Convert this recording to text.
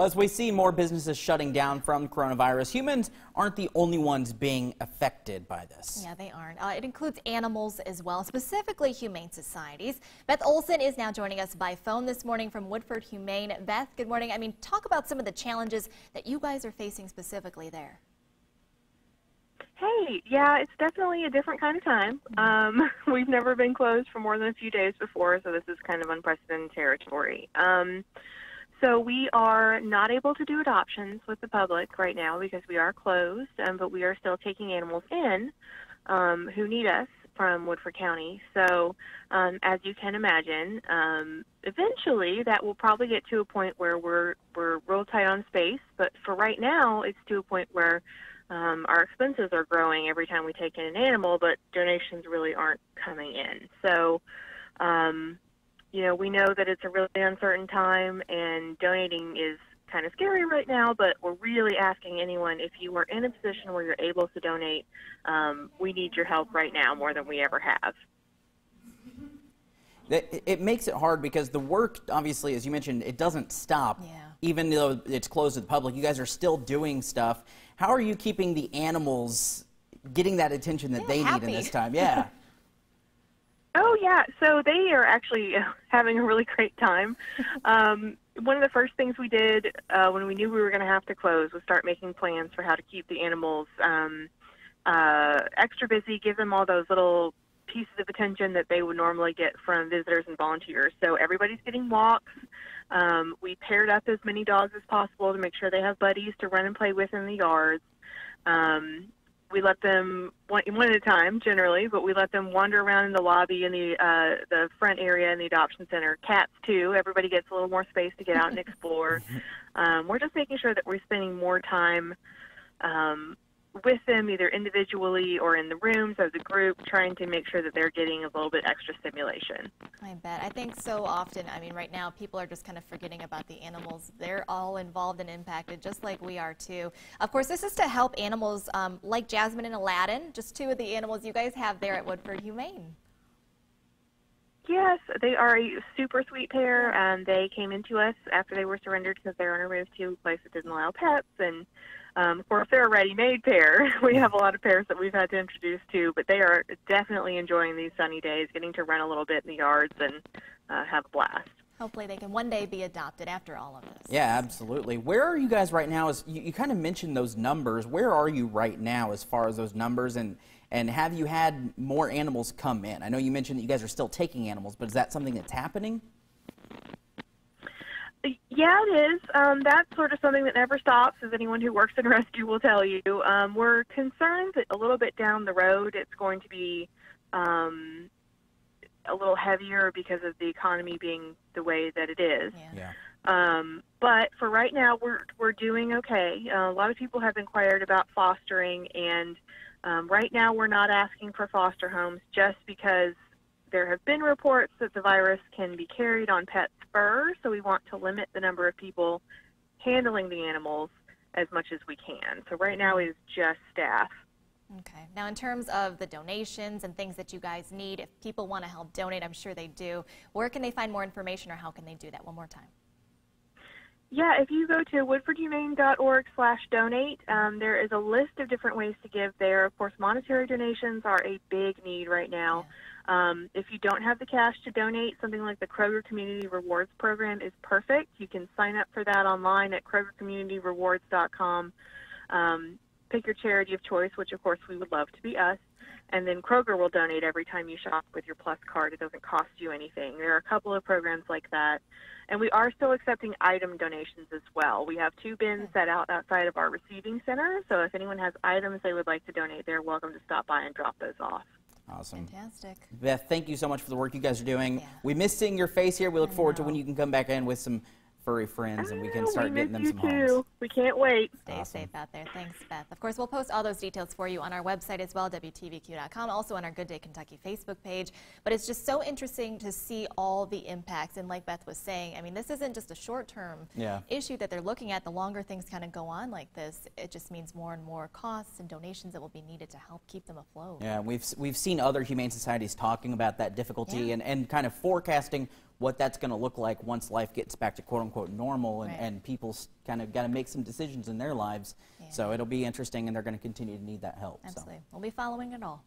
Well, as we see more businesses shutting down from coronavirus, humans aren't the only ones being affected by this. Yeah, they aren't. It includes animals as well, specifically humane societies. Beth Oleson is now joining us by phone this morning from Woodford Humane. Beth, good morning. Talk about some of the challenges that you guys are facing specifically there. Hey, yeah, it's definitely a different kind of time. We've never been closed for more than a few days before, so this is kind of unprecedented territory. So we are not able to do adoptions with the public right now because we are closed, but we are still taking animals in who need us from Woodford County. So as you can imagine, eventually that will probably get to a point where we're real tight on space, but for right now it's to a point where our expenses are growing every time we take in an animal, but donations really aren't coming in. So you know, we know that it's a really uncertain time and donating is kind of scary right now, but we're really asking anyone, if you are in a position where you're able to donate, we need your help right now more than we ever have. It makes it hard because the work, obviously, as you mentioned, it doesn't stop. Yeah. Even though it's closed to the public, you guys are still doing stuff. How are you keeping the animals getting that attention that they need in this time? Yeah. Oh, yeah. So they are actually having a really great time. One of the first things we did when we knew we were going to have to close was start making plans for how to keep the animals extra busy, give them all those little pieces of attention that they would normally get from visitors and volunteers. So everybody's getting walks. We paired up as many dogs as possible to make sure they have buddies to run and play with in the yards. We let them, one at a time generally, but we let them wander around in the lobby in the front area in the adoption center. Cats too. Everybody gets a little more space to get out and explore. We're just making sure that we're spending more time with them, either individually or in the rooms as a group, trying to make sure that they're getting a little bit extra stimulation. I bet. I think so often, right now people are just kind of forgetting about the animals. They're all involved and impacted, just like we are too. Of course, this is to help animals like Jasmine and Aladdin, just two of the animals you guys have there at Woodford Humane. Yes, they are a super sweet pair. They came into us after they were surrendered because they're on a move to a place that didn't allow pets, and of course, they're a ready-made pair. We have a lot of pairs that we've had to introduce to, but they are definitely enjoying these sunny days, getting to run a little bit in the yards and have a blast. Hopefully they can one day be adopted after all of this. Yeah, absolutely. Where are you guys right now? You kind of mentioned those numbers. Where are you right now as far as those numbers, and have you had more animals come in? I know you mentioned that you guys are still taking animals, but is that something that's happening? Yeah, it is. That's sort of something that never stops, as anyone who works in rescue will tell you. We're concerned that a little bit down the road it's going to be a little heavier because of the economy being the way that it is. Yeah. But for right now, we're doing okay. A lot of people have inquired about fostering, and right now we're not asking for foster homes just because there have been reports that the virus can be carried on pets' fur, so we want to limit the number of people handling the animals as much as we can. So right now is just staff. Okay. Now, in terms of the donations and things that you guys need, if people want to help donate, I'm sure they do, where can they find more information, or how can they do that? One more time. Yeah, if you go to woodfordhumane.org/donate, there is a list of different ways to give there. Of course, monetary donations are a big need right now. Yeah. If you don't have the cash to donate, something like the Kroger Community Rewards Program is perfect. You can sign up for that online at krogercommunityrewards.com. Pick your charity of choice, which of course we would love to be us, and then Kroger will donate every time you shop with your Plus card. It doesn't cost you anything. There are a couple of programs like that, and we are still accepting item donations as well. We have 2 bins set out outside of our receiving center, so if anyone has items they would like to donate, they're welcome to stop by and drop those off. Awesome. Fantastic. Beth, thank you so much for the work you guys are doing. Yeah. We miss seeing your face here. We look forward to when you can come back in with some furry friends and we can start getting them some homes. We can't wait. Stay safe out there. Thanks, Beth. Of course, we'll post all those details for you on our website as well, WTVQ.com, also on our Good Day Kentucky Facebook page. But it's just so interesting to see all the impacts. And like Beth was saying, this isn't just a short-term issue that they're looking at. The longer things kind of go on like this, it just means more and more costs and donations that will be needed to help keep them afloat. Yeah, we've seen other humane societies talking about that difficulty and kind of forecasting what that's going to look like once life gets back to quote-unquote normal, and, Right. and people kind of got to make some decisions in their lives. Yeah. So it'll be interesting, and they're going to continue to need that help. Absolutely. We'll be following it all.